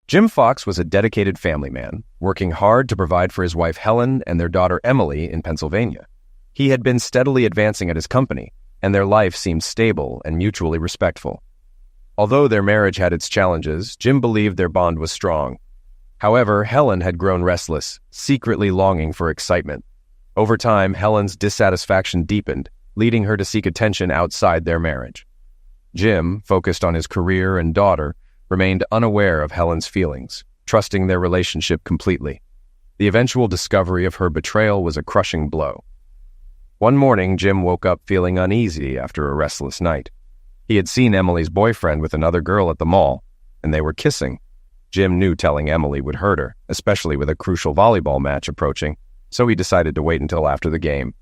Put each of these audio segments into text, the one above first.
Jim Fox was a dedicated family man, working hard to provide for his wife Helen and their daughter Emily in Pennsylvania. He had been steadily advancing at his company, and their life seemed stable and mutually respectful. Although their marriage had its challenges, Jim believed their bond was strong. However, Helen had grown restless, secretly longing for excitement. Over time, Helen's dissatisfaction deepened, leading her to seek attention outside their marriage. Jim, focused on his career and daughter, remained unaware of Helen's feelings, trusting their relationship completely. The eventual discovery of her betrayal was a crushing blow. One morning, Jim woke up feeling uneasy after a restless night. He had seen Emily's boyfriend with another girl at the mall, and they were kissing. Jim knew telling Emily would hurt her, especially with a crucial volleyball match approaching, so he decided to wait until after the game.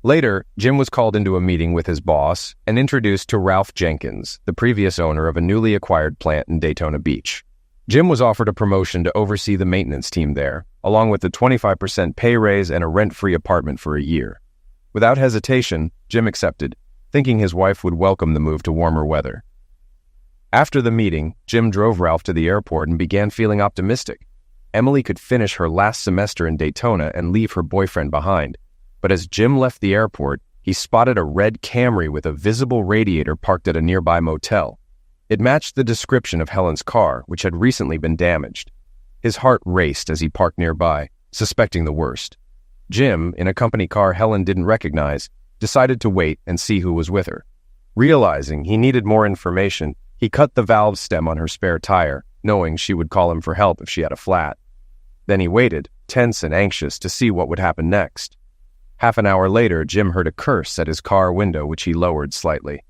Later, Jim was called into a meeting with his boss and introduced to Ralph Jenkins, the previous owner of a newly acquired plant in Daytona Beach. Jim was offered a promotion to oversee the maintenance team there, along with a 25% pay raise and a rent-free apartment for a year. Without hesitation, Jim accepted, thinking his wife would welcome the move to warmer weather. After the meeting, Jim drove Ralph to the airport and began feeling optimistic. Emily could finish her last semester in Daytona and leave her boyfriend behind. But as Jim left the airport, he spotted a red Camry with a visible radiator parked at a nearby motel. It matched the description of Helen's car, which had recently been damaged. His heart raced as he parked nearby, suspecting the worst. Jim, in a company car Helen didn't recognize, decided to wait and see who was with her. Realizing he needed more information, he cut the valve stem on her spare tire, knowing she would call him for help if she had a flat. Then he waited, tense and anxious, to see what would happen next. Half an hour later, Jim heard a curse at his car window, which he lowered slightly.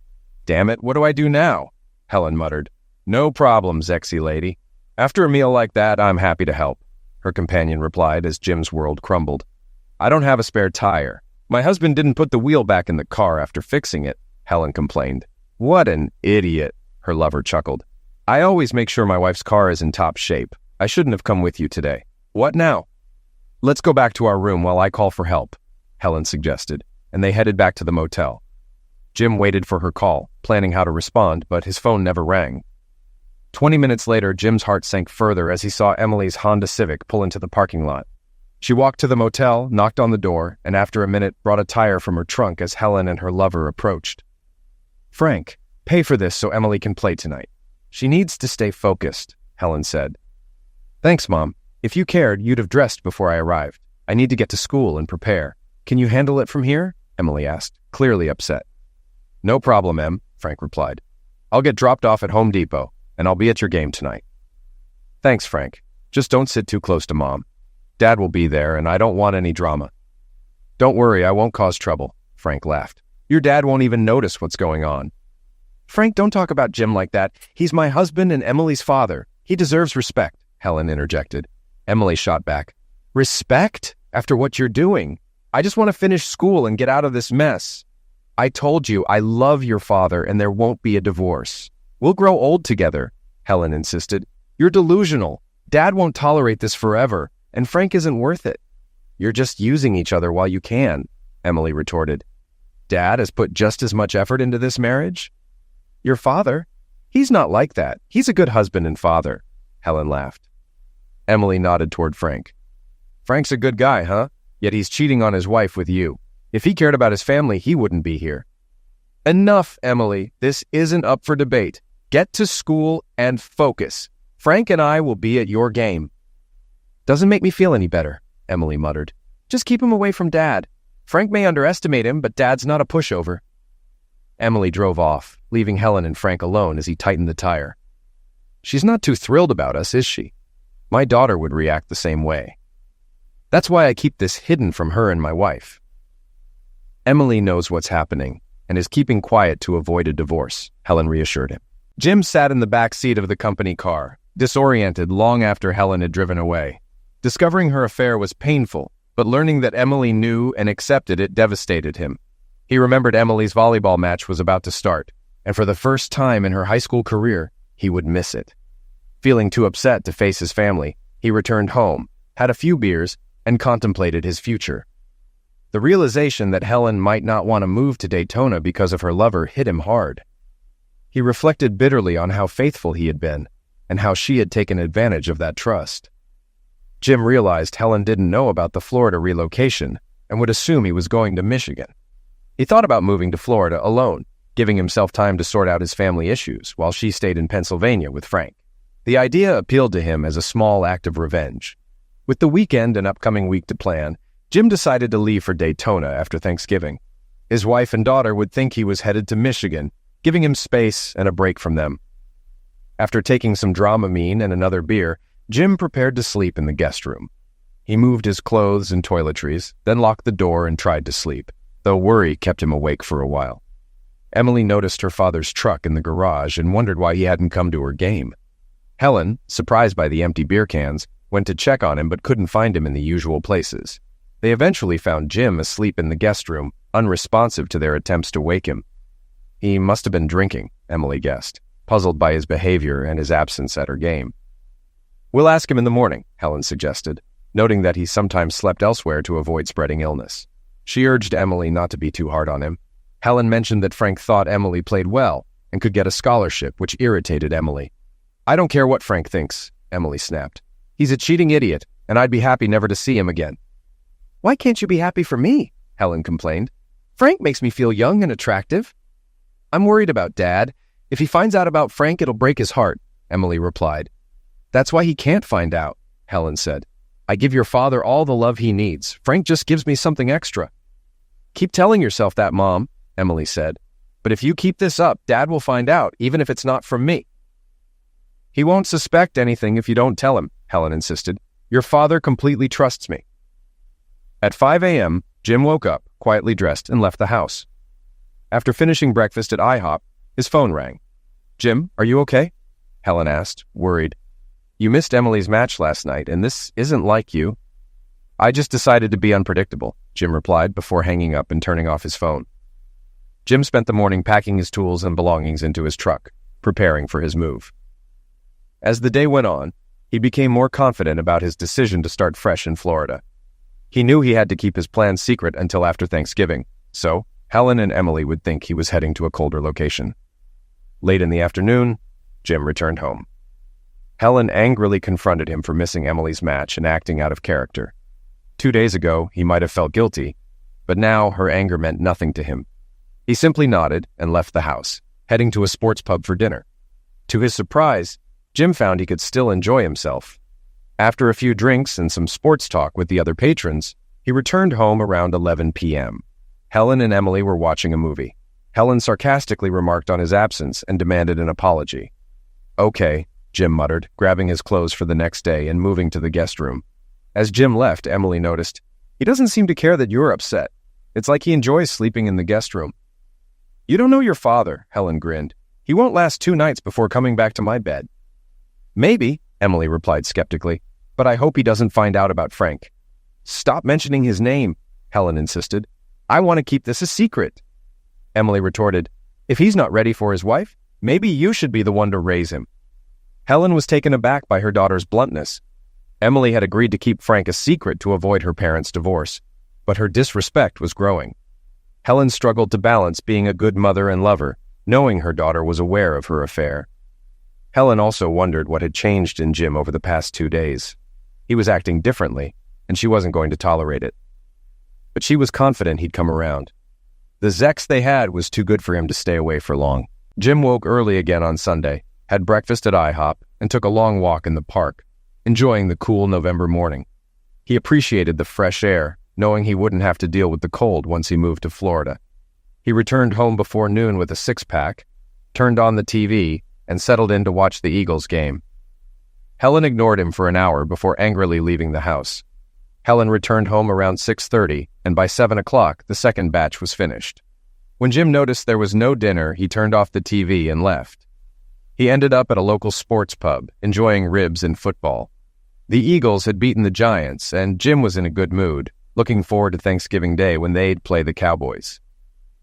"Damn it, what do I do now?" Helen muttered. "No problem, sexy lady. After a meal like that, I'm happy to help," her companion replied as Jim's world crumbled. "I don't have a spare tire. My husband didn't put the wheel back in the car after fixing it," Helen complained. "What an idiot," her lover chuckled. "I always make sure my wife's car is in top shape. I shouldn't have come with you today. What now?" "Let's go back to our room while I call for help," Helen suggested, and they headed back to the motel. Jim waited for her call, planning how to respond, but his phone never rang. 20 minutes later, Jim's heart sank further as he saw Emily's Honda Civic pull into the parking lot. She walked to the motel, knocked on the door, and after a minute brought a tire from her trunk as Helen and her lover approached. "Frank, pay for this so Emily can play tonight. She needs to stay focused," Helen said. "Thanks, Mom. If you cared, you'd have dressed before I arrived. I need to get to school and prepare. Can you handle it from here?" Emily asked, clearly upset. "No problem, Em," Frank replied. "I'll get dropped off at Home Depot, and I'll be at your game tonight." "Thanks, Frank. Just don't sit too close to Mom. Dad will be there, and I don't want any drama." "Don't worry, I won't cause trouble," Frank laughed. "Your dad won't even notice what's going on." "Frank, don't talk about Jim like that. He's my husband and Emily's father. He deserves respect," Helen interjected. Emily shot back. "Respect? After what you're doing? I just want to finish school and get out of this mess." "I told you, I love your father and there won't be a divorce. We'll grow old together," Helen insisted. "You're delusional. Dad won't tolerate this forever, and Frank isn't worth it." "You're just using each other while you can," Emily retorted. "Dad has put just as much effort into this marriage." "Your father? He's not like that. He's a good husband and father," Helen laughed. Emily nodded toward Frank. "Frank's a good guy, huh? Yet he's cheating on his wife with you. If he cared about his family, he wouldn't be here." "Enough, Emily. This isn't up for debate. Get to school and focus. Frank and I will be at your game." "Doesn't make me feel any better," Emily muttered. "Just keep him away from Dad. Frank may underestimate him, but Dad's not a pushover." Emily drove off, leaving Helen and Frank alone as he tightened the tire. "She's not too thrilled about us, is she? My daughter would react the same way. That's why I keep this hidden from her and my wife." "Emily knows what's happening and is keeping quiet to avoid a divorce," Helen reassured him. Jim sat in the back seat of the company car, disoriented long after Helen had driven away. Discovering her affair was painful, but learning that Emily knew and accepted it devastated him. He remembered Emily's volleyball match was about to start, and for the first time in her high school career, he would miss it. Feeling too upset to face his family, he returned home, had a few beers, and contemplated his future. The realization that Helen might not want to move to Daytona because of her lover hit him hard. He reflected bitterly on how faithful he had been, and how she had taken advantage of that trust. Jim realized Helen didn't know about the Florida relocation and would assume he was going to Michigan. He thought about moving to Florida alone, giving himself time to sort out his family issues while she stayed in Pennsylvania with Frank. The idea appealed to him as a small act of revenge. With the weekend and upcoming week to plan, Jim decided to leave for Daytona after Thanksgiving. His wife and daughter would think he was headed to Michigan, giving him space and a break from them. After taking some Dramamine and another beer, Jim prepared to sleep in the guest room. He moved his clothes and toiletries, then locked the door and tried to sleep, though worry kept him awake for a while. Emily noticed her father's truck in the garage and wondered why he hadn't come to her game. Helen, surprised by the empty beer cans, went to check on him but couldn't find him in the usual places. They eventually found Jim asleep in the guest room, unresponsive to their attempts to wake him. He must have been drinking, Emily guessed, puzzled by his behavior and his absence at her game. "We'll ask him in the morning," Helen suggested, noting that he sometimes slept elsewhere to avoid spreading illness. She urged Emily not to be too hard on him. Helen mentioned that Frank thought Emily played well and could get a scholarship, which irritated Emily. "I don't care what Frank thinks," Emily snapped. "He's a cheating idiot, and I'd be happy never to see him again." "Why can't you be happy for me?" Helen complained. "Frank makes me feel young and attractive." "I'm worried about Dad. If he finds out about Frank, it'll break his heart," Emily replied. "That's why he can't find out," Helen said. "I give your father all the love he needs. Frank just gives me something extra." "Keep telling yourself that, Mom," Emily said. "But if you keep this up, Dad will find out, even if it's not from me." "He won't suspect anything if you don't tell him," Helen insisted. "Your father completely trusts me." At 5 a.m., Jim woke up, quietly dressed, and left the house. After finishing breakfast at IHOP, his phone rang. "Jim, are you okay?" Helen asked, worried. "You missed Emily's match last night, and this isn't like you." "I just decided to be unpredictable," Jim replied before hanging up and turning off his phone. Jim spent the morning packing his tools and belongings into his truck, preparing for his move. As the day went on, he became more confident about his decision to start fresh in Florida. He knew he had to keep his plans secret until after Thanksgiving, so Helen and Emily would think he was heading to a colder location. Late in the afternoon, Jim returned home. Helen angrily confronted him for missing Emily's match and acting out of character. 2 days ago, he might have felt guilty, but now her anger meant nothing to him. He simply nodded and left the house, heading to a sports pub for dinner. To his surprise, Jim found he could still enjoy himself. After a few drinks and some sports talk with the other patrons, he returned home around 11 p.m. Helen and Emily were watching a movie. Helen sarcastically remarked on his absence and demanded an apology. "Okay," Jim muttered, grabbing his clothes for the next day and moving to the guest room. As Jim left, Emily noticed, "He doesn't seem to care that you're upset. It's like he enjoys sleeping in the guest room." "You don't know your father," Helen grinned. "He won't last 2 nights before coming back to my bed." "Maybe," Emily replied skeptically, "but I hope he doesn't find out about Frank." "Stop mentioning his name," Helen insisted. "I want to keep this a secret." Emily retorted, "If he's not ready for his wife, maybe you should be the one to raise him." Helen was taken aback by her daughter's bluntness. Emily had agreed to keep Frank a secret to avoid her parents' divorce, but her disrespect was growing. Helen struggled to balance being a good mother and lover, knowing her daughter was aware of her affair. Helen also wondered what had changed in Jim over the past 2 days. He was acting differently, and she wasn't going to tolerate it. But she was confident he'd come around. The Zex they had was too good for him to stay away for long. Jim woke early again on Sunday, had breakfast at IHOP, and took a long walk in the park, enjoying the cool November morning. He appreciated the fresh air, knowing he wouldn't have to deal with the cold once he moved to Florida. He returned home before noon with a 6-pack, turned on the TV, and settled in to watch the Eagles game. Helen ignored him for an hour before angrily leaving the house. Helen returned home around 6:30, and by 7 o'clock, the second batch was finished. When Jim noticed there was no dinner, he turned off the TV and left. He ended up at a local sports pub, enjoying ribs and football. The Eagles had beaten the Giants, and Jim was in a good mood, looking forward to Thanksgiving Day when they'd play the Cowboys.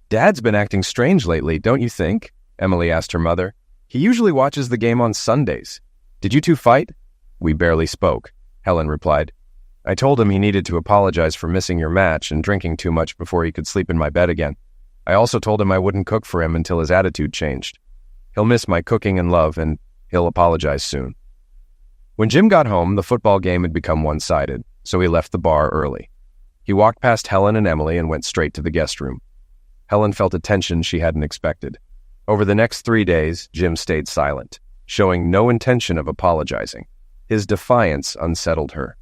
"Dad's been acting strange lately, don't you think?" Emily asked her mother. "He usually watches the game on Sundays. Did you two fight?" "We barely spoke," Helen replied. "I told him he needed to apologize for missing your match and drinking too much before he could sleep in my bed again. I also told him I wouldn't cook for him until his attitude changed. He'll miss my cooking and love, and He'll apologize soon. When Jim got home, the football game had become one-sided, so he left the bar early. He walked past Helen and Emily and went straight to the guest room. Helen felt a tension she hadn't expected. Over the next 3 days, Jim stayed silent, showing no intention of apologizing. His defiance unsettled her.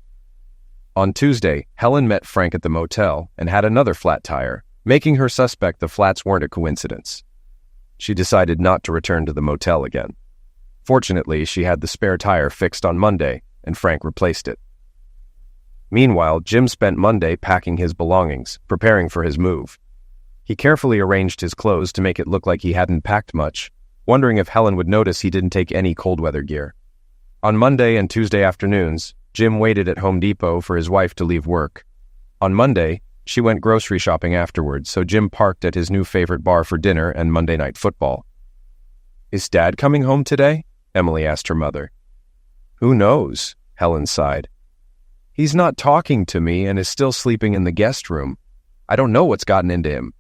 On Tuesday, Helen met Frank at the motel and had another flat tire, making her suspect the flats weren't a coincidence. She decided not to return to the motel again. Fortunately, she had the spare tire fixed on Monday, and Frank replaced it. Meanwhile, Jim spent Monday packing his belongings, preparing for his move. He carefully arranged his clothes to make it look like he hadn't packed much, wondering if Helen would notice he didn't take any cold-weather gear. On Monday and Tuesday afternoons, Jim waited at Home Depot for his wife to leave work. On Monday, she went grocery shopping afterwards, so Jim parked at his new favorite bar for dinner and Monday Night Football. "Is Dad coming home today?" Emily asked her mother. "Who knows?" Helen sighed. "He's not talking to me and is still sleeping in the guest room. I don't know what's gotten into him."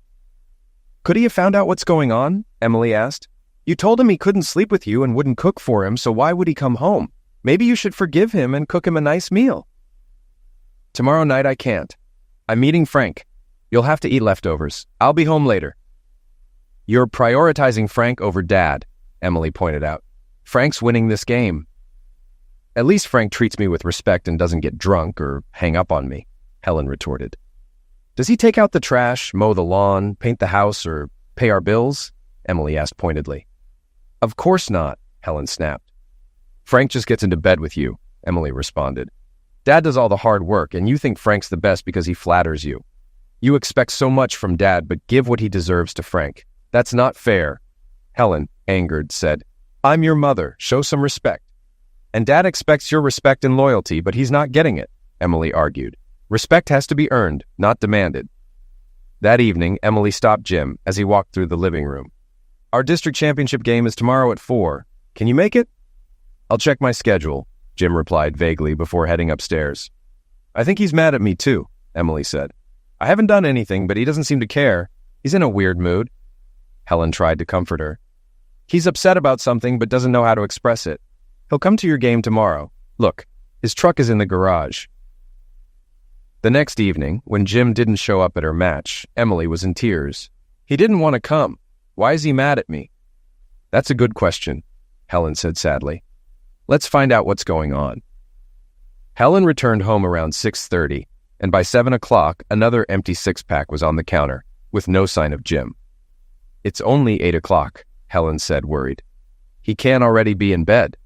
"Could he have found out what's going on?" Emily asked. "You told him he couldn't sleep with you and wouldn't cook for him, so why would he come home? Maybe you should forgive him and cook him a nice meal." "Tomorrow night I can't. I'm meeting Frank. You'll have to eat leftovers. I'll be home later." "You're prioritizing Frank over Dad," Emily pointed out. "Frank's winning this game." "At least Frank treats me with respect and doesn't get drunk or hang up on me," Helen retorted. "Does he take out the trash, mow the lawn, paint the house, or pay our bills?" Emily asked pointedly. "Of course not," Helen snapped. "Frank just gets into bed with you," Emily responded. "Dad does all the hard work, and you think Frank's the best because he flatters you. You expect so much from Dad, but give what he deserves to Frank. That's not fair." Helen, angered, said, "I'm your mother. Show some respect." "And Dad expects your respect and loyalty, but he's not getting it," Emily argued. "Respect has to be earned, not demanded." That evening, Emily stopped Jim as he walked through the living room. "Our district championship game is tomorrow at 4. Can you make it?" "I'll check my schedule," Jim replied vaguely before heading upstairs. "I think he's mad at me too," Emily said. "I haven't done anything, but he doesn't seem to care. He's in a weird mood." Helen tried to comfort her. "He's upset about something but doesn't know how to express it. He'll come to your game tomorrow. Look, his truck is in the garage." The next evening, when Jim didn't show up at her match, Emily was in tears. "He didn't want to come. Why is he mad at me?" "That's a good question," Helen said sadly. "Let's find out what's going on." Helen returned home around 6:30, and by 7 o'clock, another empty six-pack was on the counter, with no sign of Jim. "It's only 8 o'clock, Helen said, worried. "He can't already be in bed."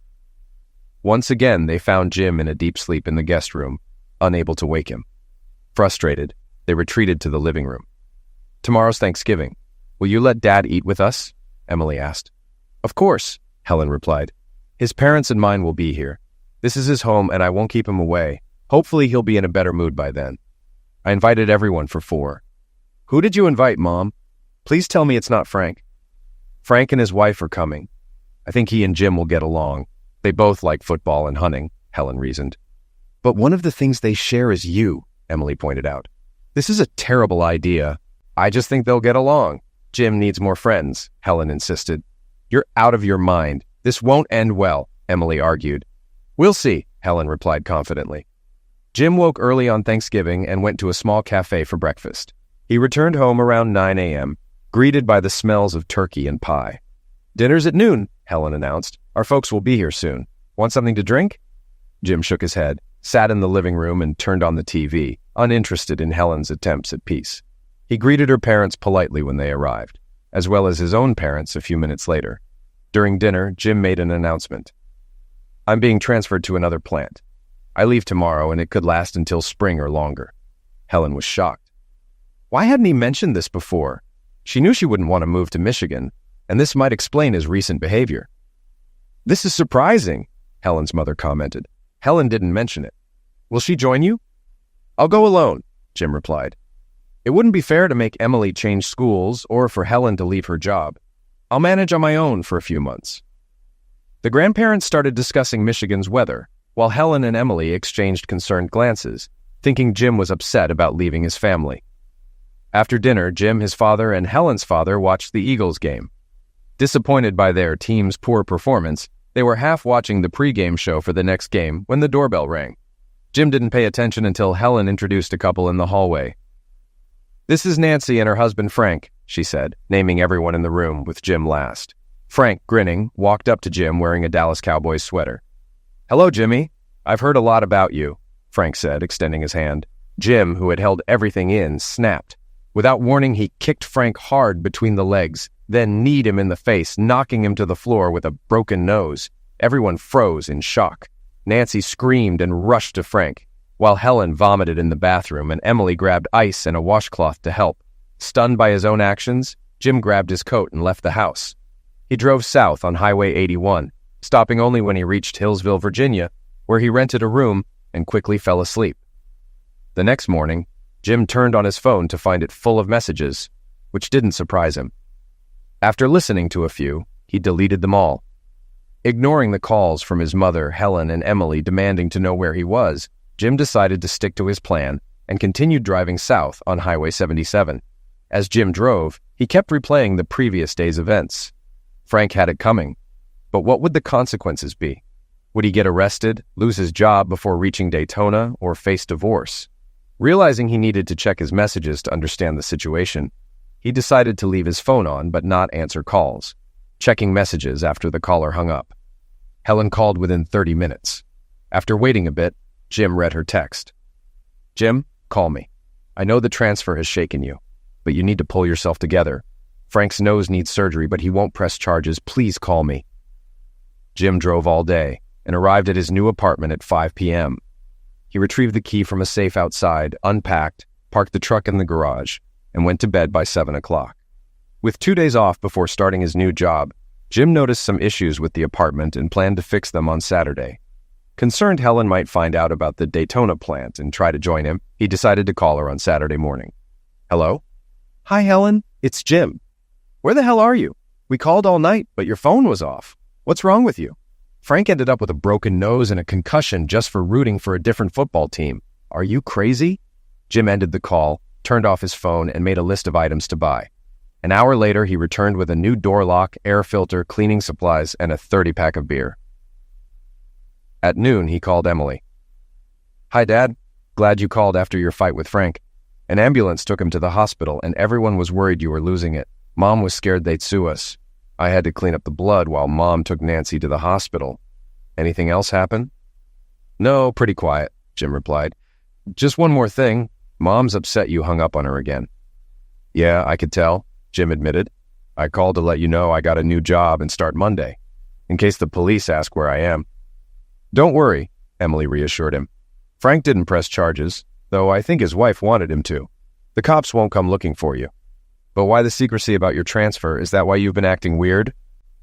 Once again, they found Jim in a deep sleep in the guest room, unable to wake him. Frustrated, they retreated to the living room. "Tomorrow's Thanksgiving. Will you let Dad eat with us?" Emily asked. "Of course," Helen replied. "His parents and mine will be here. This is his home, and I won't keep him away. Hopefully he'll be in a better mood by then. I invited everyone for 4. "Who did you invite, Mom? Please tell me it's not Frank." "Frank and his wife are coming. I think he and Jim will get along. They both like football and hunting," Helen reasoned. "But one of the things they share is you," Emily pointed out. "This is a terrible idea. I just think they'll get along. Jim needs more friends," Helen insisted. "You're out of your mind. This won't end well," Emily argued. "We'll see," Helen replied confidently. Jim woke early on Thanksgiving and went to a small cafe for breakfast. He returned home around 9 a.m., greeted by the smells of turkey and pie. "Dinner's at noon," Helen announced. "Our folks will be here soon. Want something to drink?" Jim shook his head, sat in the living room, and turned on the TV, uninterested in Helen's attempts at peace. He greeted her parents politely when they arrived, as well as his own parents a few minutes later. During dinner, Jim made an announcement. "I'm being transferred to another plant. I leave tomorrow, and it could last until spring or longer." Helen was shocked. Why hadn't he mentioned this before? She knew she wouldn't want to move to Michigan, and this might explain his recent behavior. "This is surprising," Helen's mother commented. "Helen didn't mention it. Will she join you?" "I'll go alone," Jim replied. "It wouldn't be fair to make Emily change schools or for Helen to leave her job. I'll manage on my own for a few months." The grandparents started discussing Michigan's weather, while Helen and Emily exchanged concerned glances, thinking Jim was upset about leaving his family. After dinner, Jim, his father, and Helen's father watched the Eagles game. Disappointed by their team's poor performance, They were half watching the pregame show for the next game when the doorbell rang. Jim didn't pay attention until Helen introduced a couple in the hallway. "This is Nancy and her husband Frank," she said, naming everyone in the room, with Jim last. Frank, grinning, walked up to Jim wearing a Dallas Cowboys sweater. "Hello, Jimmy. I've heard a lot about you," Frank said, extending his hand. Jim, who had held everything in, snapped. Without warning, he kicked Frank hard between the legs, then kneed him in the face, knocking him to the floor with a broken nose. Everyone froze in shock. Nancy screamed and rushed to Frank, while Helen vomited in the bathroom and Emily grabbed ice and a washcloth to help. Stunned by his own actions, Jim grabbed his coat and left the house. He drove south on Highway 81, stopping only when he reached Hillsville, Virginia, where he rented a room and quickly fell asleep. The next morning, Jim turned on his phone to find it full of messages, which didn't surprise him. After listening to a few, he deleted them all. Ignoring the calls from his mother, Helen, and Emily demanding to know where he was, Jim decided to stick to his plan and continued driving south on Highway 77. As Jim drove, he kept replaying the previous day's events. Frank had it coming, but what would the consequences be? Would he get arrested, lose his job before reaching Daytona, or face divorce? Realizing he needed to check his messages to understand the situation, he decided to leave his phone on but not answer calls, checking messages after the caller hung up. Helen called within 30 minutes. After waiting a bit, Jim read her text. "Jim, call me. I know the transfer has shaken you, but you need to pull yourself together. Frank's nose needs surgery, but he won't press charges. Please call me." Jim drove all day and arrived at his new apartment at 5 p.m. He retrieved the key from a safe outside, unpacked, parked the truck in the garage, and went to bed by 7 o'clock. With 2 days off before starting his new job, Jim noticed some issues with the apartment and planned to fix them on Saturday. Concerned Helen might find out about the Daytona plant and try to join him, he decided to call her on Saturday morning. "Hello?" "Hi, Helen. It's Jim. Where the hell are you? We called all night, but your phone was off. What's wrong with you? Frank ended up with a broken nose and a concussion just for rooting for a different football team. Are you crazy?" Jim ended the call, turned off his phone, and made a list of items to buy. An hour later, he returned with a new door lock, air filter, cleaning supplies, and a 30-pack of beer. At noon, he called Emily. "Hi, Dad. Glad you called after your fight with Frank. An ambulance took him to the hospital, and everyone was worried you were losing it. Mom was scared they'd sue us. I had to clean up the blood while Mom took Nancy to the hospital. Anything else happen?" "No, pretty quiet," Jim replied. "Just one more thing. Mom's upset you hung up on her again." "Yeah, I could tell," Jim admitted. "I called to let you know I got a new job and start Monday, in case the police ask where I am." "Don't worry," Emily reassured him. "Frank didn't press charges, though I think his wife wanted him to. The cops won't come looking for you." "But why the secrecy about your transfer? Is that why you've been acting weird?"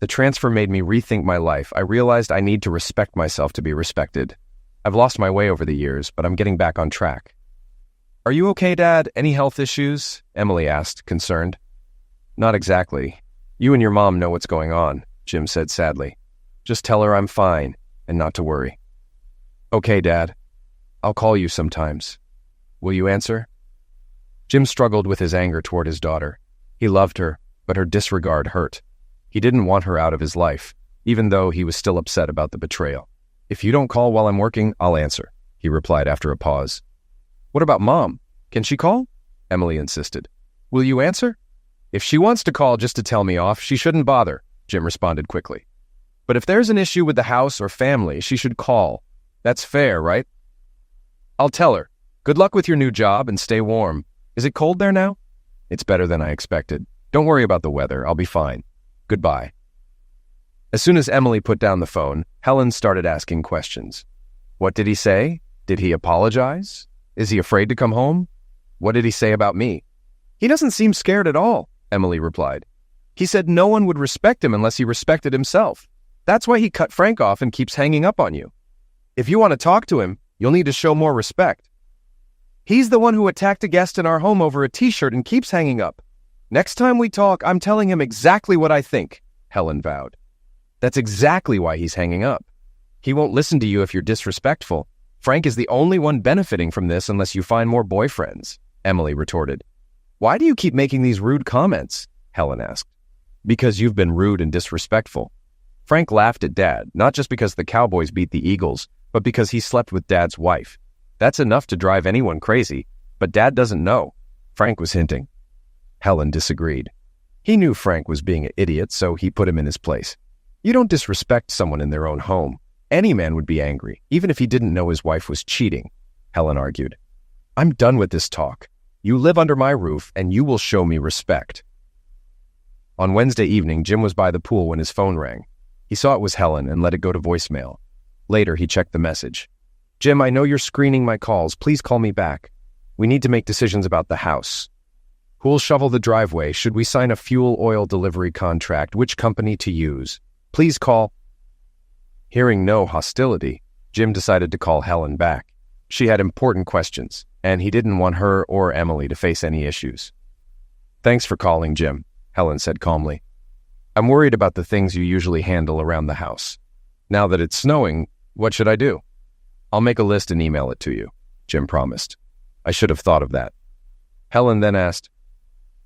"The transfer made me rethink my life. I realized I need to respect myself to be respected. I've lost my way over the years, but I'm getting back on track." "Are you okay, Dad? Any health issues?" Emily asked, concerned. "Not exactly. You and your mom know what's going on," Jim said sadly. "Just tell her I'm fine and not to worry." "Okay, Dad. I'll call you sometimes. Will you answer?" Jim struggled with his anger toward his daughter. He loved her, but her disregard hurt. He didn't want her out of his life, even though he was still upset about the betrayal. "If you don't call while I'm working, I'll answer," he replied after a pause. "What about Mom? Can she call?" Emily insisted. "Will you answer?" "If she wants to call just to tell me off, she shouldn't bother," Jim responded quickly. "But if there's an issue with the house or family, she should call. That's fair, right?" "I'll tell her. Good luck with your new job and stay warm. Is it cold there now?" "It's better than I expected. Don't worry about the weather. I'll be fine. Goodbye." As soon as Emily put down the phone, Helen started asking questions. "What did he say? Did he apologize? Is he afraid to come home? What did he say about me?" "He doesn't seem scared at all," Emily replied. "He said no one would respect him unless he respected himself. That's why he cut Frank off and keeps hanging up on you. If you want to talk to him, you'll need to show more respect. He's the one who attacked a guest in our home over a t-shirt and keeps hanging up. Next time we talk, I'm telling him exactly what I think," Helen vowed. "That's exactly why he's hanging up. He won't listen to you if you're disrespectful. Frank is the only one benefiting from this unless you find more boyfriends," Emily retorted. "Why do you keep making these rude comments?" Helen asked. "Because you've been rude and disrespectful." Frank laughed at Dad, not just because the Cowboys beat the Eagles, but because he slept with Dad's wife. That's enough to drive anyone crazy, but Dad doesn't know, Frank was hinting. Helen disagreed. He knew Frank was being an idiot, so he put him in his place. You don't disrespect someone in their own home. Any man would be angry, even if he didn't know his wife was cheating, Helen argued. I'm done with this talk. You live under my roof, and you will show me respect. On Wednesday evening, Jim was by the pool when his phone rang. He saw it was Helen and let it go to voicemail. Later, he checked the message. Jim, I know you're screening my calls. Please call me back. We need to make decisions about the house. Who'll shovel the driveway? Should we sign a fuel oil delivery contract? Which company to use? Please call. Hearing no hostility, Jim decided to call Helen back. She had important questions, and he didn't want her or Emily to face any issues. Thanks for calling, Jim, Helen said calmly. I'm worried about the things you usually handle around the house. Now that it's snowing, what should I do? I'll make a list and email it to you, Jim promised. I should have thought of that. Helen then asked,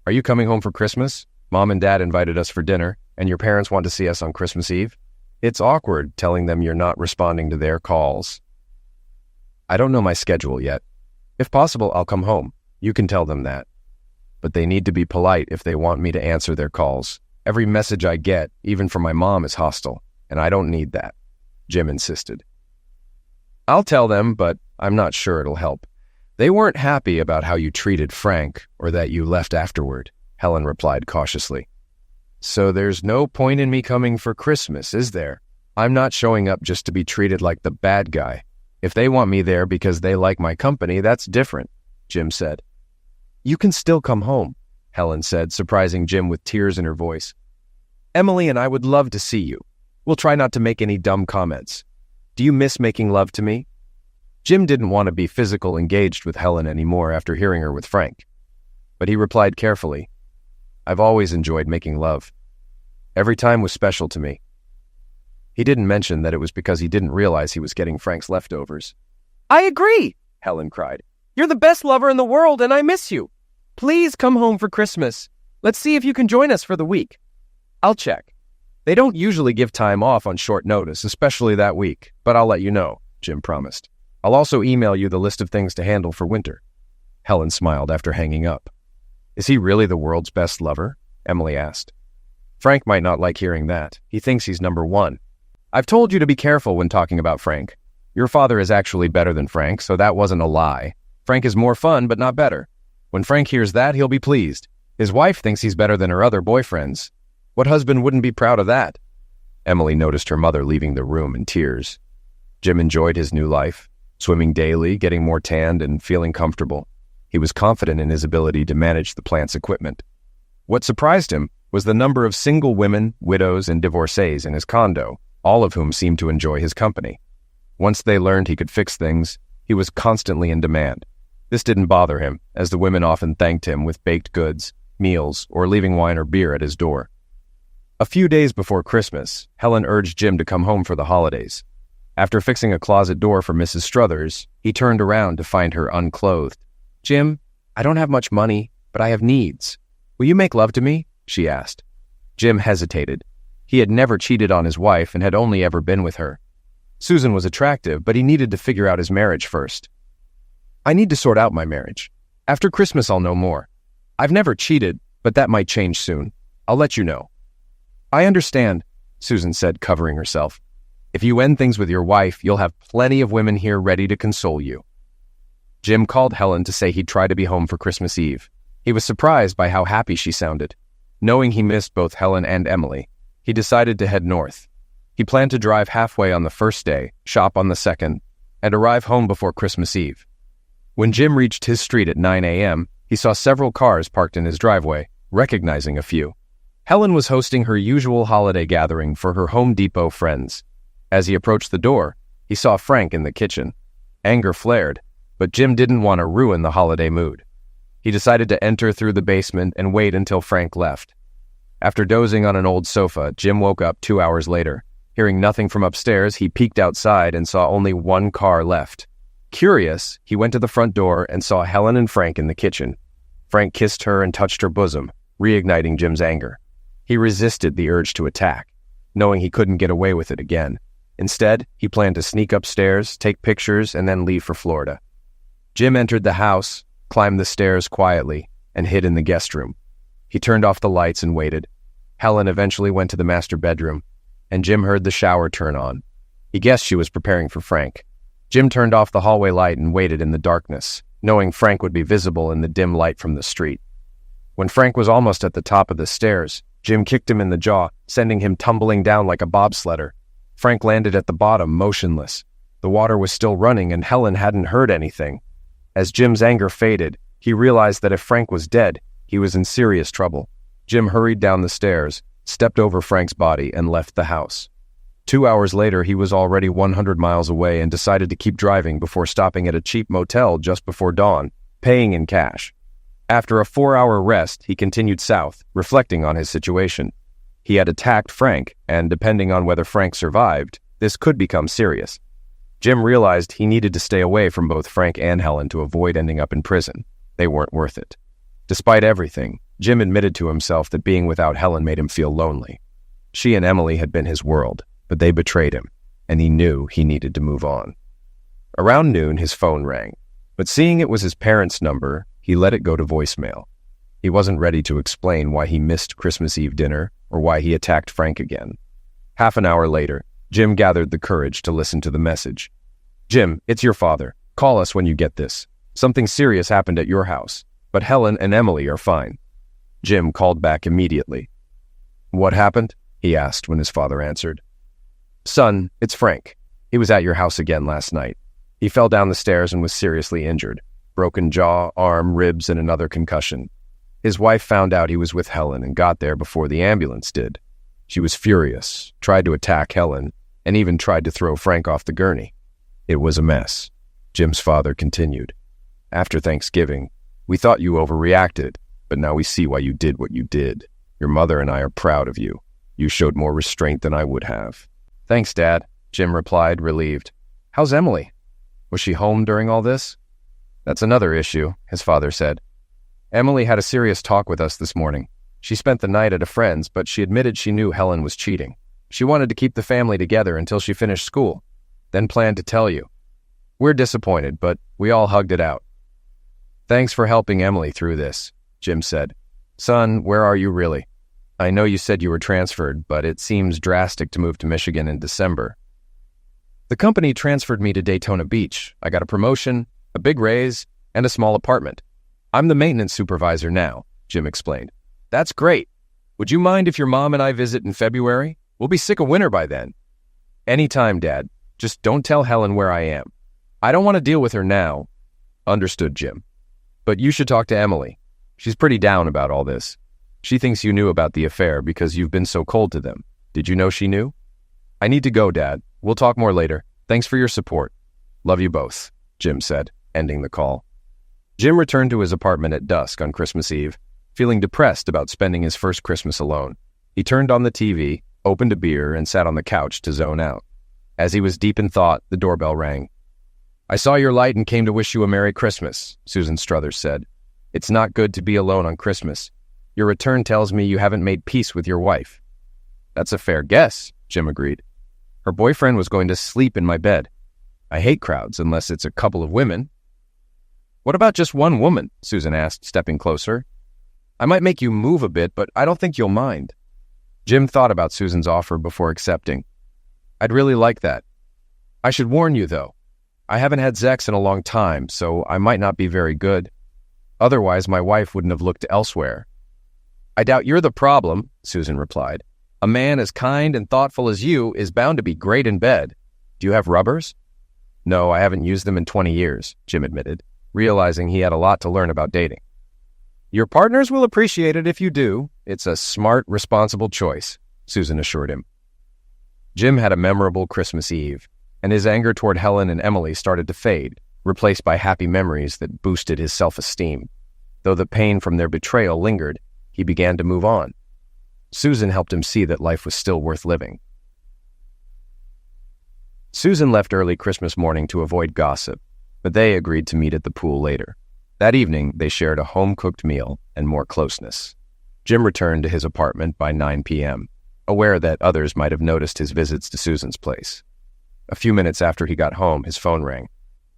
Are you coming home for Christmas? Mom and Dad invited us for dinner, and your parents want to see us on Christmas Eve. It's awkward telling them you're not responding to their calls. I don't know my schedule yet. If possible, I'll come home. You can tell them that. But they need to be polite if they want me to answer their calls. Every message I get, even from my mom, is hostile, and I don't need that, Jim insisted. I'll tell them, but I'm not sure it'll help. They weren't happy about how you treated Frank or that you left afterward, Helen replied cautiously. So there's no point in me coming for Christmas, is there? I'm not showing up just to be treated like the bad guy. If they want me there because they like my company, that's different, Jim said. You can still come home, Helen said, surprising Jim with tears in her voice. Emily and I would love to see you. We'll try not to make any dumb comments. Do you miss making love to me? Jim didn't want to be physical engaged with Helen anymore after hearing her with Frank. But he replied carefully, I've always enjoyed making love. Every time was special to me. He didn't mention that it was because he didn't realize he was getting Frank's leftovers. I agree, Helen cried. You're the best lover in the world, and I miss you. Please come home for Christmas. Let's see if you can join us for the week. I'll check. They don't usually give time off on short notice, especially that week, but I'll let you know, Jim promised. I'll also email you the list of things to handle for winter. Helen smiled after hanging up. Is he really the world's best lover? Emily asked. Frank might not like hearing that. He thinks he's number one. I've told you to be careful when talking about Frank. Your father is actually better than Frank, so that wasn't a lie. Frank is more fun, but not better. When Frank hears that, he'll be pleased. His wife thinks he's better than her other boyfriends. What husband wouldn't be proud of that? Emily noticed her mother leaving the room in tears. Jim enjoyed his new life, swimming daily, getting more tanned, and feeling comfortable. He was confident in his ability to manage the plant's equipment. What surprised him was the number of single women, widows, and divorcees in his condo, all of whom seemed to enjoy his company. Once they learned he could fix things, he was constantly in demand. This didn't bother him, as the women often thanked him with baked goods, meals, or leaving wine or beer at his door. A few days before Christmas, Helen urged Jim to come home for the holidays. After fixing a closet door for Mrs. Struthers, he turned around to find her unclothed. Jim, I don't have much money, but I have needs. Will you make love to me? She asked. Jim hesitated. He had never cheated on his wife and had only ever been with her. Susan was attractive, but he needed to figure out his marriage first. I need to sort out my marriage. After Christmas, I'll know more. I've never cheated, but that might change soon. I'll let you know. I understand, Susan said, covering herself. If you end things with your wife, you'll have plenty of women here ready to console you. Jim called Helen to say he'd try to be home for Christmas Eve. He was surprised by how happy she sounded. Knowing he missed both Helen and Emily, he decided to head north. He planned to drive halfway on the first day, shop on the second, and arrive home before Christmas Eve. When Jim reached his street at 9 a.m., he saw several cars parked in his driveway, recognizing a few. Helen was hosting her usual holiday gathering for her Home Depot friends. As he approached the door, he saw Frank in the kitchen. Anger flared, but Jim didn't want to ruin the holiday mood. He decided to enter through the basement and wait until Frank left. After dozing on an old sofa, Jim woke up 2 hours later. Hearing nothing from upstairs, he peeked outside and saw only one car left. Curious, he went to the front door and saw Helen and Frank in the kitchen. Frank kissed her and touched her bosom, reigniting Jim's anger. He resisted the urge to attack. knowing he couldn't get away with it again. Instead, he planned to sneak upstairs, take pictures, and then leave for Florida. Jim entered the house, climbed the stairs quietly, and hid in the guest room. He turned off the lights and waited. Helen eventually went to the master bedroom, and Jim heard the shower turn on. He guessed she was preparing for Frank. Jim turned off the hallway light and waited in the darkness, knowing Frank would be visible in the dim light from the street. When Frank was almost at the top of the stairs, Jim kicked him in the jaw, sending him tumbling down like a bobsledder. Frank landed at the bottom, motionless. The water was still running, and Helen hadn't heard anything. As Jim's anger faded, he realized that if Frank was dead, he was in serious trouble. Jim hurried down the stairs, stepped over Frank's body, and left the house. 2 hours later, he was already 100 miles away and decided to keep driving before stopping at a cheap motel just before dawn, paying in cash. After a 4-hour rest, he continued south, reflecting on his situation. He had attacked Frank, and depending on whether Frank survived, this could become serious. Jim realized he needed to stay away from both Frank and Helen to avoid ending up in prison. They weren't worth it. Despite everything, Jim admitted to himself that being without Helen made him feel lonely. She and Emily had been his world, but they betrayed him, and he knew he needed to move on. Around noon, his phone rang, but seeing it was his parents' number, he let it go to voicemail. He wasn't ready to explain why he missed Christmas Eve dinner or why he attacked Frank again. Half an hour later, Jim gathered the courage to listen to the message. "Jim, it's your father. Call us when you get this. Something serious happened at your house, but Helen and Emily are fine." Jim called back immediately. "What happened?" he asked when his father answered. "Son, it's Frank. He was at your house again last night. He fell down the stairs and was seriously injured. Broken jaw, arm, ribs, and another concussion. His wife found out he was with Helen and got there before the ambulance did. She was furious, tried to attack Helen, and even tried to throw Frank off the gurney. It was a mess." Jim's father continued. "After Thanksgiving, we thought you overreacted, but now we see why you did what you did. Your mother and I are proud of you. You showed more restraint than I would have." "Thanks, Dad," Jim replied, relieved. "How's Emily? Was she home during all this?" "That's another issue," his father said. "Emily had a serious talk with us this morning. She spent the night at a friend's, but she admitted she knew Helen was cheating. She wanted to keep the family together until she finished school, then planned to tell you. We're disappointed, but we all hugged it out." "Thanks for helping Emily through this," Jim said. "Son, where are you really? I know you said you were transferred, but it seems drastic to move to Michigan in December." "The company transferred me to Daytona Beach. I got a promotion, a big raise, and a small apartment. I'm the maintenance supervisor now," Jim explained. "That's great. Would you mind if your mom and I visit in February? We'll be sick of winter by then." "Anytime, Dad. Just don't tell Helen where I am. I don't want to deal with her now." "Understood, Jim. But you should talk to Emily. She's pretty down about all this. She thinks you knew about the affair because you've been so cold to them. Did you know she knew?" "I need to go, Dad. We'll talk more later. Thanks for your support. Love you both," Jim said, ending the call. Jim returned to his apartment at dusk on Christmas Eve, feeling depressed about spending his first Christmas alone. He turned on the TV, opened a beer, and sat on the couch to zone out. As he was deep in thought, the doorbell rang. "I saw your light and came to wish you a Merry Christmas," Susan Struthers said. "It's not good to be alone on Christmas. Your return tells me you haven't made peace with your wife." "That's a fair guess," Jim agreed. "Her boyfriend was going to sleep in my bed. I hate crowds unless it's a couple of women." "What about just one woman?" Susan asked, stepping closer. "I might make you move a bit, but I don't think you'll mind." Jim thought about Susan's offer before accepting. "I'd really like that. I should warn you, though. I haven't had sex in a long time, so I might not be very good. Otherwise, my wife wouldn't have looked elsewhere." "I doubt you're the problem," Susan replied. "A man as kind and thoughtful as you is bound to be great in bed. Do you have rubbers?" "No, I haven't used them in 20 years, Jim admitted, realizing he had a lot to learn about dating. "Your partners will appreciate it if you do. It's a smart, responsible choice," Susan assured him. Jim had a memorable Christmas Eve, and his anger toward Helen and Emily started to fade, replaced by happy memories that boosted his self-esteem. Though the pain from their betrayal lingered, he began to move on. Susan helped him see that life was still worth living. Susan left early Christmas morning to avoid gossip, but they agreed to meet at the pool later. That evening, they shared a home-cooked meal and more closeness. Jim returned to his apartment by 9 p.m. aware that others might have noticed his visits to Susan's place. A few minutes after he got home, his phone rang.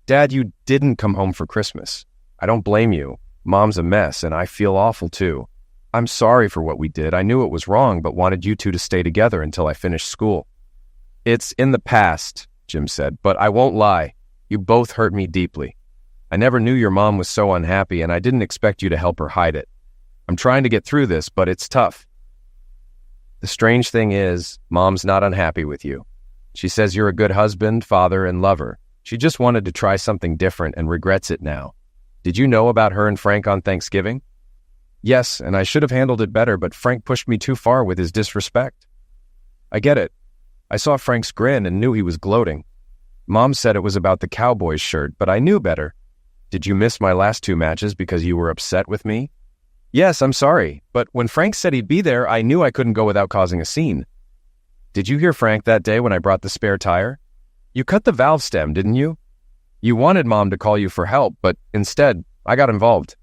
"Dad, you didn't come home for Christmas. I don't blame you. Mom's a mess, and I feel awful too. I'm sorry for what we did. I knew it was wrong, but wanted you two to stay together until I finished school." "It's in the past," Jim said, "but I won't lie. You both hurt me deeply. I never knew your mom was so unhappy, and I didn't expect you to help her hide it. I'm trying to get through this, but it's tough." "The strange thing is, Mom's not unhappy with you. She says you're a good husband, father, and lover. She just wanted to try something different and regrets it now. Did you know about her and Frank on Thanksgiving?" "Yes, and I should have handled it better, but Frank pushed me too far with his disrespect." "I get it. I saw Frank's grin and knew he was gloating. Mom said it was about the Cowboys shirt, but I knew better. Did you miss my last 2 matches because you were upset with me?" "Yes, I'm sorry, but when Frank said he'd be there, I knew I couldn't go without causing a scene." "Did you hear Frank that day when I brought the spare tire? You cut the valve stem, didn't you? You wanted Mom to call you for help, but instead, I got involved."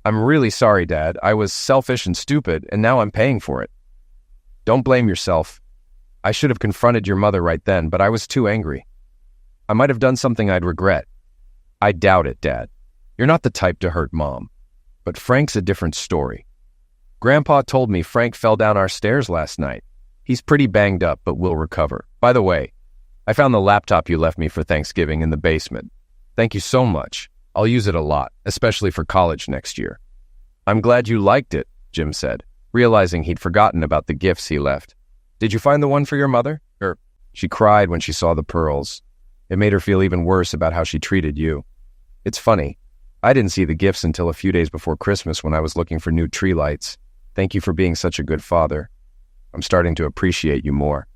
"I'm really sorry, Dad. I was selfish and stupid, and now I'm paying for it." "Don't blame yourself. I should have confronted your mother right then, but I was too angry. I might have done something I'd regret." "I doubt it, Dad. You're not the type to hurt Mom. But Frank's a different story. Grandpa told me Frank fell down our stairs last night. He's pretty banged up, but will recover. By the way, I found the laptop you left me for Thanksgiving in the basement. Thank you so much. I'll use it a lot, especially for college next year." "I'm glad you liked it," Jim said, realizing he'd forgotten about the gifts he left. "Did you find the one for your mother?" She cried when she saw the pearls. It made her feel even worse about how she treated you. "It's funny. I didn't see the gifts until a few days before Christmas when I was looking for new tree lights. Thank you for being such a good father. I'm starting to appreciate you more."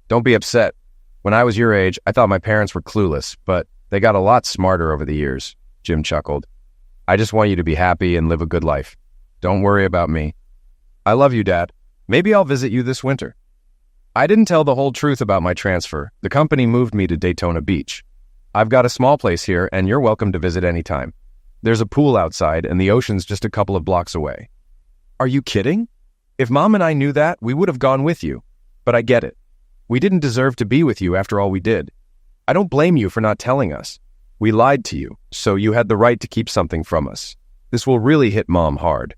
"Don't be upset. When I was your age, I thought my parents were clueless, but they got a lot smarter over the years," Jim chuckled. "I just want you to be happy and live a good life. Don't worry about me." "I love you, Dad. Maybe I'll visit you this winter." "I didn't tell the whole truth about my transfer. The company moved me to Daytona Beach. I've got a small place here, and you're welcome to visit anytime. There's a pool outside, and the ocean's just a couple of blocks away." "Are you kidding? If Mom and I knew that, we would have gone with you. But I get it. We didn't deserve to be with you after all we did. I don't blame you for not telling us. We lied to you, so you had the right to keep something from us. This will really hit Mom hard.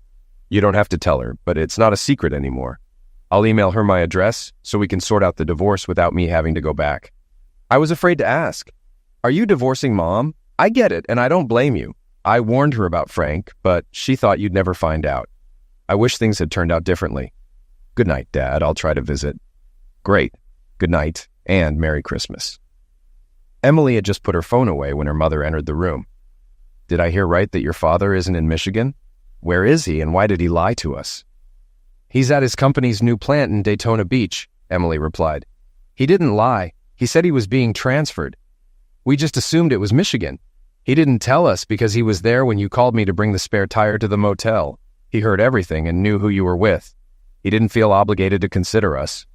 You don't have to tell her, but it's not a secret anymore. I'll email her my address so we can sort out the divorce without me having to go back." "I was afraid to ask. Are you divorcing Mom? I get it, and I don't blame you. I warned her about Frank, but she thought you'd never find out. I wish things had turned out differently. Good night, Dad. I'll try to visit." "Great. Good night, and Merry Christmas." Emily had just put her phone away when her mother entered the room. "Did I hear right that your father isn't in Michigan? Where is he, and why did he lie to us?" "He's at his company's new plant in Daytona Beach," Emily replied. "He didn't lie. He said he was being transferred. We just assumed it was Michigan. He didn't tell us because he was there when you called me to bring the spare tire to the motel. He heard everything and knew who you were with. He didn't feel obligated to consider us."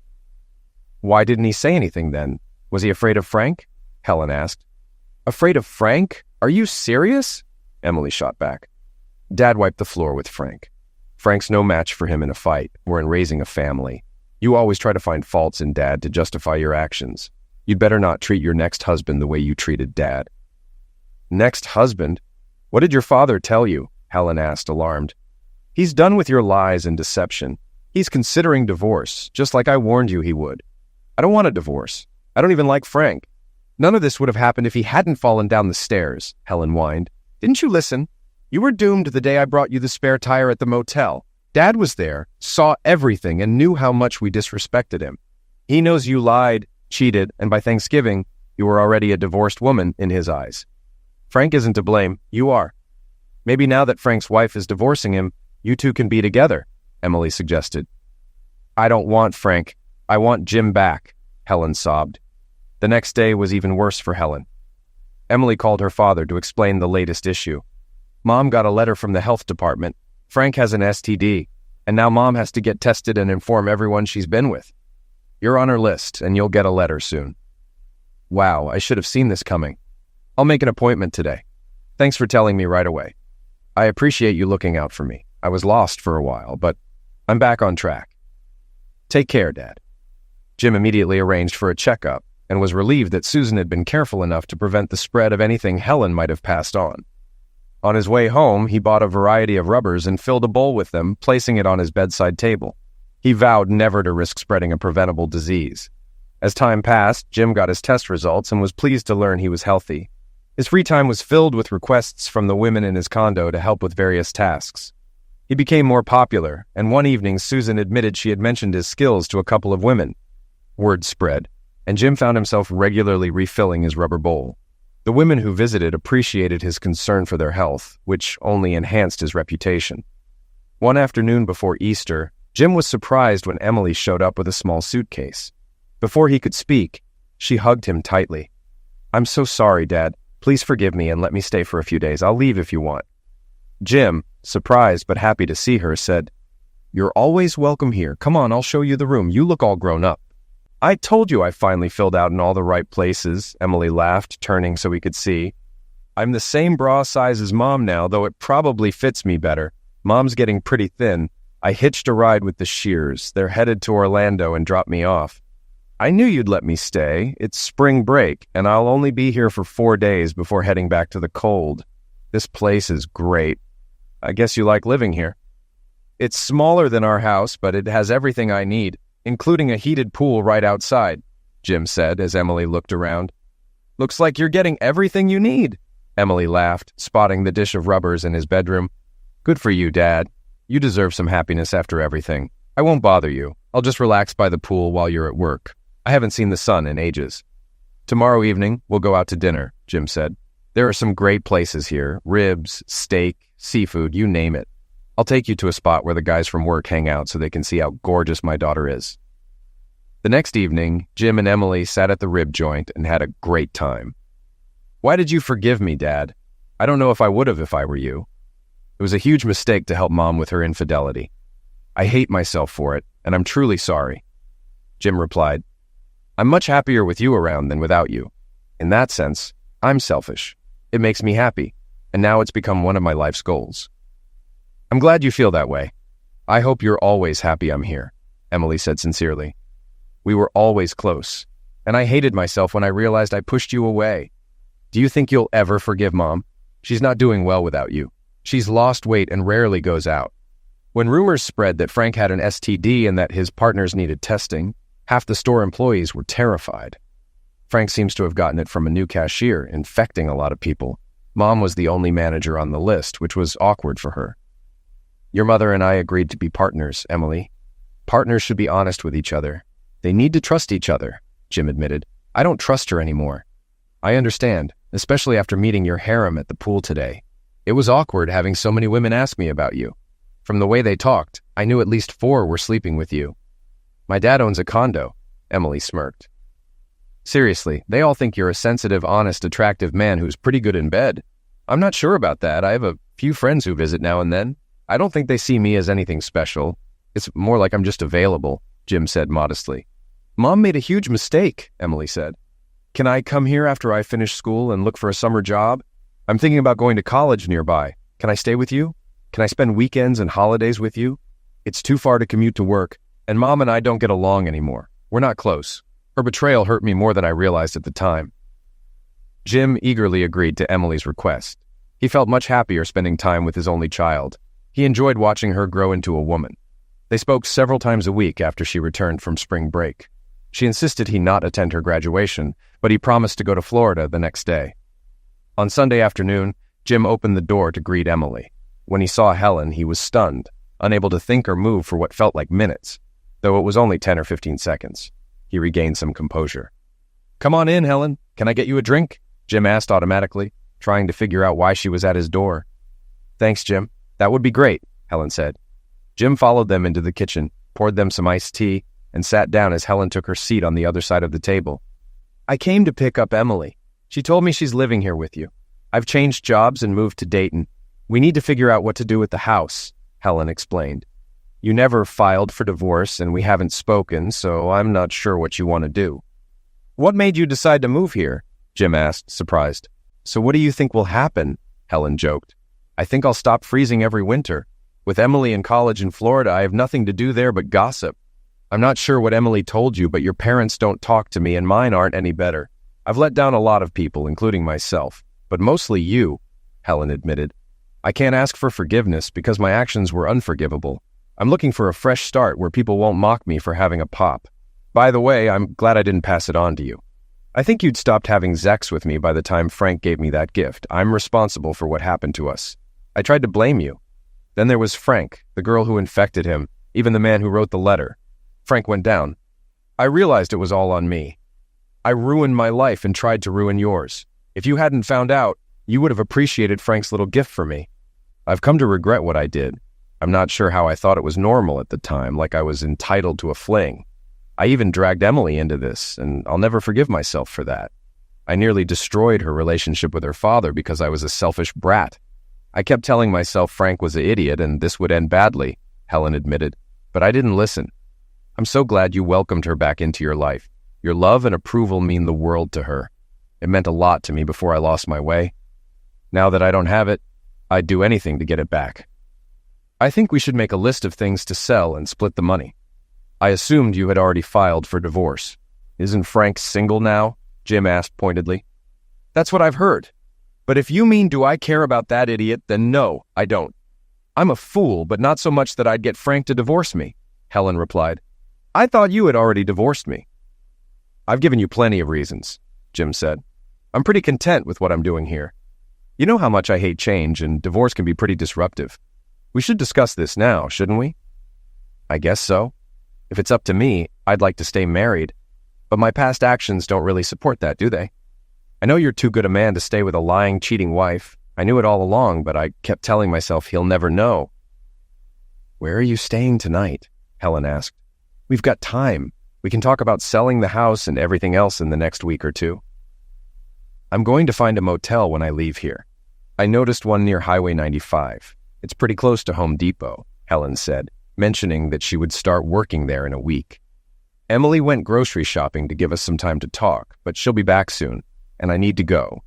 "Why didn't he say anything then? Was he afraid of Frank?" Helen asked. "Afraid of Frank? Are you serious?" Emily shot back. "Dad wiped the floor with Frank. Frank's no match for him in a fight or in raising a family. You always try to find faults in Dad to justify your actions. You'd better not treat your next husband the way you treated Dad." "Next husband? What did your father tell you?" Helen asked, alarmed. "He's done with your lies and deception. He's considering divorce, just like I warned you he would. I don't want a divorce. I don't even like Frank. None of this would have happened if he hadn't fallen down the stairs," Helen whined. "Didn't you listen? You were doomed the day I brought you the spare tire at the motel. Dad was there, saw everything, and knew how much we disrespected him. He knows you lied, cheated, and by Thanksgiving, you were already a divorced woman in his eyes. Frank isn't to blame. You are. Maybe now that Frank's wife is divorcing him, you two can be together," Emily suggested. "I don't want Frank. I want Jim back," Helen sobbed. The next day was even worse for Helen. Emily called her father to explain the latest issue. Mom got a letter from the health department. Frank has an STD, and now Mom has to get tested and inform everyone she's been with. You're on her list, and you'll get a letter soon. Wow, I should have seen this coming. I'll make an appointment today. Thanks for telling me right away. I appreciate you looking out for me. I was lost for a while, but I'm back on track. Take care, Dad. Jim immediately arranged for a checkup and was relieved that Susan had been careful enough to prevent the spread of anything Helen might have passed on. On his way home, he bought a variety of rubbers and filled a bowl with them, placing it on his bedside table. He vowed never to risk spreading a preventable disease. As time passed, Jim got his test results and was pleased to learn he was healthy. His free time was filled with requests from the women in his condo to help with various tasks. He became more popular, and one evening Susan admitted she had mentioned his skills to a couple of women. Word spread, and Jim found himself regularly refilling his rubber bowl. The women who visited appreciated his concern for their health, which only enhanced his reputation. One afternoon before Easter, Jim was surprised when Emily showed up with a small suitcase. Before he could speak, she hugged him tightly. "I'm so sorry, Dad. Please forgive me and let me stay for a few days. I'll leave if you want." Jim, surprised but happy to see her, said, "You're always welcome here. Come on, I'll show you the room. You look all grown up." "I told you I finally filled out in all the right places," Emily laughed, turning so he could see. "I'm the same bra size as Mom now, though it probably fits me better. Mom's getting pretty thin. I hitched a ride with the Shears. They're headed to Orlando and dropped me off. I knew you'd let me stay. It's spring break, and I'll only be here for 4 days before heading back to the cold. This place is great. I guess you like living here." "It's smaller than our house, but it has everything I need, including a heated pool right outside," Jim said as Emily looked around. "Looks like you're getting everything you need," Emily laughed, spotting the dish of rubbers in his bedroom. "Good for you, Dad. You deserve some happiness after everything. I won't bother you. I'll just relax by the pool while you're at work. I haven't seen the sun in ages." "Tomorrow evening, we'll go out to dinner," Jim said. "There are some great places here, ribs, steak, seafood, you name it. I'll take you to a spot where the guys from work hang out so they can see how gorgeous my daughter is." The next evening, Jim and Emily sat at the rib joint and had a great time. "Why did you forgive me, Dad? I don't know if I would have if I were you. It was a huge mistake to help Mom with her infidelity. I hate myself for it, and I'm truly sorry." Jim replied, "I'm much happier with you around than without you. In that sense, I'm selfish. It makes me happy, and now it's become one of my life's goals." "I'm glad you feel that way. I hope you're always happy I'm here," Emily said sincerely. "We were always close, and I hated myself when I realized I pushed you away. Do you think you'll ever forgive Mom? She's not doing well without you. She's lost weight and rarely goes out. When rumors spread that Frank had an STD and that his partners needed testing, half the store employees were terrified. Frank seems to have gotten it from a new cashier, infecting a lot of people. Mom was the only manager on the list, which was awkward for her. Your mother and I agreed to be partners, Emily. Partners should be honest with each other. They need to trust each other, Jim admitted. I don't trust her anymore. I understand, especially after meeting your harem at the pool today. It was awkward having so many women ask me about you. From the way they talked, I knew at least 4 were sleeping with you. My dad owns a condo, Emily smirked. Seriously, they all think you're a sensitive, honest, attractive man who's pretty good in bed. I'm not sure about that. I have a few friends who visit now and then. I don't think they see me as anything special. It's more like I'm just available, Jim said modestly. Mom made a huge mistake, Emily said. Can I come here after I finish school and look for a summer job? I'm thinking about going to college nearby. Can I stay with you? Can I spend weekends and holidays with you? It's too far to commute to work, and Mom and I don't get along anymore. We're not close. Her betrayal hurt me more than I realized at the time. Jim eagerly agreed to Emily's request. He felt much happier spending time with his only child. He enjoyed watching her grow into a woman. They spoke several times a week after she returned from spring break. She insisted he not attend her graduation, but he promised to go to Florida the next day. On Sunday afternoon, Jim opened the door to greet Emily. When he saw Helen, he was stunned, unable to think or move for what felt like minutes, though it was only 10 or 15 seconds. He regained some composure. Come on in, Helen. Can I get you a drink? Jim asked automatically, trying to figure out why she was at his door. Thanks, Jim. That would be great, Helen said. Jim followed them into the kitchen, poured them some iced tea, and sat down as Helen took her seat on the other side of the table. I came to pick up Emily. She told me she's living here with you. I've changed jobs and moved to Dayton. We need to figure out what to do with the house, Helen explained. You never filed for divorce and we haven't spoken, so I'm not sure what you want to do. What made you decide to move here? Jim asked, surprised. So what do you think will happen? Helen joked. I think I'll stop freezing every winter. With Emily in college in Florida, I have nothing to do there but gossip. I'm not sure what Emily told you, but your parents don't talk to me and mine aren't any better. I've let down a lot of people, including myself, but mostly you, Helen admitted. I can't ask for forgiveness because my actions were unforgivable. I'm looking for a fresh start where people won't mock me for having a pop. By the way, I'm glad I didn't pass it on to you. I think you'd stopped having sex with me by the time Frank gave me that gift. I'm responsible for what happened to us. I tried to blame you. Then there was Frank, the girl who infected him, even the man who wrote the letter. Frank went down. I realized it was all on me. I ruined my life and tried to ruin yours. If you hadn't found out, you would have appreciated Frank's little gift for me. I've come to regret what I did. I'm not sure how I thought it was normal at the time, like I was entitled to a fling. I even dragged Emily into this, and I'll never forgive myself for that. I nearly destroyed her relationship with her father because I was a selfish brat. I kept telling myself Frank was an idiot and this would end badly, Helen admitted, but I didn't listen. I'm so glad you welcomed her back into your life. Your love and approval mean the world to her. It meant a lot to me before I lost my way. Now that I don't have it, I'd do anything to get it back. I think we should make a list of things to sell and split the money. I assumed you had already filed for divorce. Isn't Frank single now? Jim asked pointedly. That's what I've heard. But if you mean do I care about that idiot, then no, I don't. I'm a fool, but not so much that I'd get Frank to divorce me, Helen replied. I thought you had already divorced me. I've given you plenty of reasons, Jim said. I'm pretty content with what I'm doing here. You know how much I hate change, and divorce can be pretty disruptive. We should discuss this now, shouldn't we? I guess so. If it's up to me, I'd like to stay married, but my past actions don't really support that, do they? I know you're too good a man to stay with a lying, cheating wife. I knew it all along, but I kept telling myself he'll never know. Where are you staying tonight? Helen asked. We've got time. We can talk about selling the house and everything else in the next week or two. I'm going to find a motel when I leave here. I noticed one near Highway 95. It's pretty close to Home Depot, Helen said, mentioning that she would start working there in a week. Emily went grocery shopping to give us some time to talk, but she'll be back soon, and I need to go.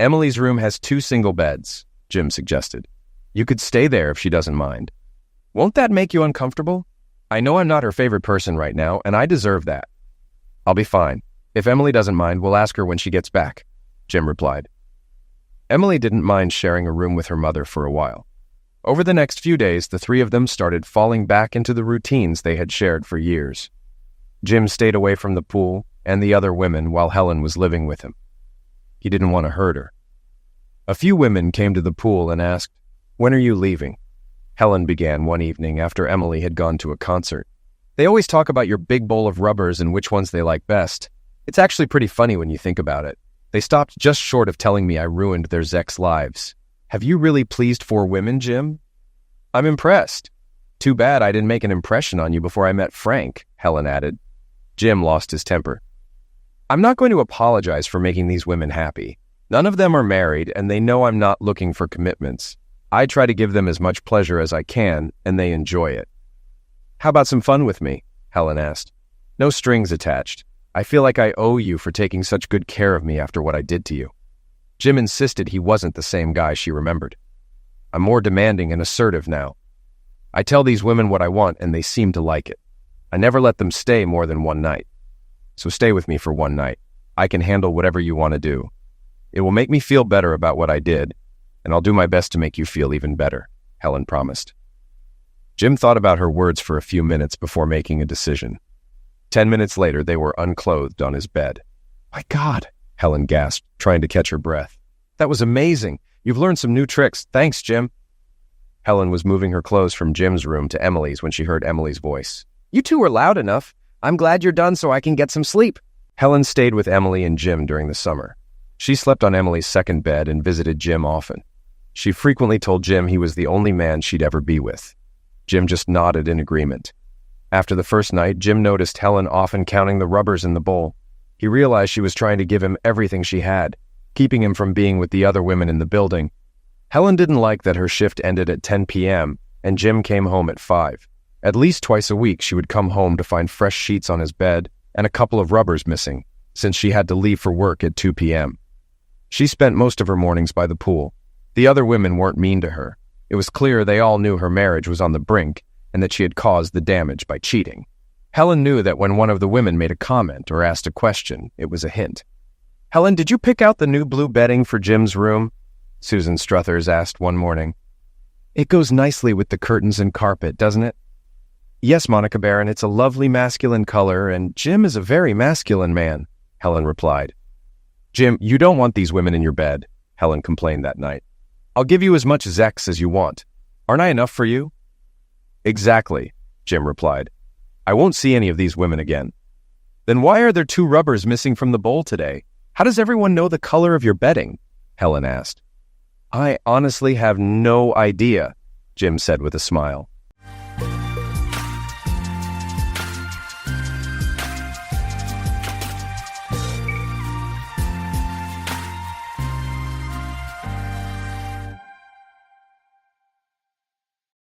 Emily's room has 2 single beds, Jim suggested. You could stay there if she doesn't mind. Won't that make you uncomfortable? I know I'm not her favorite person right now, and I deserve that. I'll be fine. If Emily doesn't mind, we'll ask her when she gets back, Jim replied. Emily didn't mind sharing a room with her mother for a while. Over the next few days, the 3 of them started falling back into the routines they had shared for years. Jim stayed away from the pool and the other women while Helen was living with him. He didn't want to hurt her. A few women came to the pool and asked, "When are you leaving?" Helen began one evening after Emily had gone to a concert. They always talk about your big bowl of rubbers and which ones they like best. It's actually pretty funny when you think about it. They stopped just short of telling me I ruined their Zek's lives. Have you really pleased 4 women, Jim? I'm impressed. Too bad I didn't make an impression on you before I met Frank, Helen added. Jim lost his temper. I'm not going to apologize for making these women happy. None of them are married, and they know I'm not looking for commitments. I try to give them as much pleasure as I can, and they enjoy it. How about some fun with me? Helen asked. No strings attached. I feel like I owe you for taking such good care of me after what I did to you. Jim insisted he wasn't the same guy she remembered. I'm more demanding and assertive now. I tell these women what I want, and they seem to like it. I never let them stay more than one night. So stay with me for one night. I can handle whatever you want to do. It will make me feel better about what I did, and I'll do my best to make you feel even better, Helen promised. Jim thought about her words for a few minutes before making a decision. 10 minutes later, they were unclothed on his bed. My God, Helen gasped, trying to catch her breath. That was amazing. You've learned some new tricks. Thanks, Jim. Helen was moving her clothes from Jim's room to Emily's when she heard Emily's voice. You two were loud enough. I'm glad you're done so I can get some sleep. Helen stayed with Emily and Jim during the summer. She slept on Emily's second bed and visited Jim often. She frequently told Jim he was the only man she'd ever be with. Jim just nodded in agreement. After the first night, Jim noticed Helen often counting the rubbers in the bowl. He realized she was trying to give him everything she had, keeping him from being with the other women in the building. Helen didn't like that her shift ended at 10 p.m. and Jim came home at 5. At least twice a week, she would come home to find fresh sheets on his bed and a couple of rubbers missing, since she had to leave for work at 2 p.m. She spent most of her mornings by the pool. The other women weren't mean to her. It was clear they all knew her marriage was on the brink and that she had caused the damage by cheating. Helen knew that when one of the women made a comment or asked a question, it was a hint. "Helen, did you pick out the new blue bedding for Jim's room?" Susan Struthers asked one morning. "It goes nicely with the curtains and carpet, doesn't it?" "Yes, Monica Barron, it's a lovely masculine color, and Jim is a very masculine man," Helen replied. "Jim, you don't want these women in your bed," Helen complained that night. "I'll give you as much Zex as you want. Aren't I enough for you?" "Exactly," Jim replied. "I won't see any of these women again." "Then why are there 2 rubbers missing from the bowl today? How does everyone know the color of your bedding?" Helen asked. "I honestly have no idea," Jim said with a smile.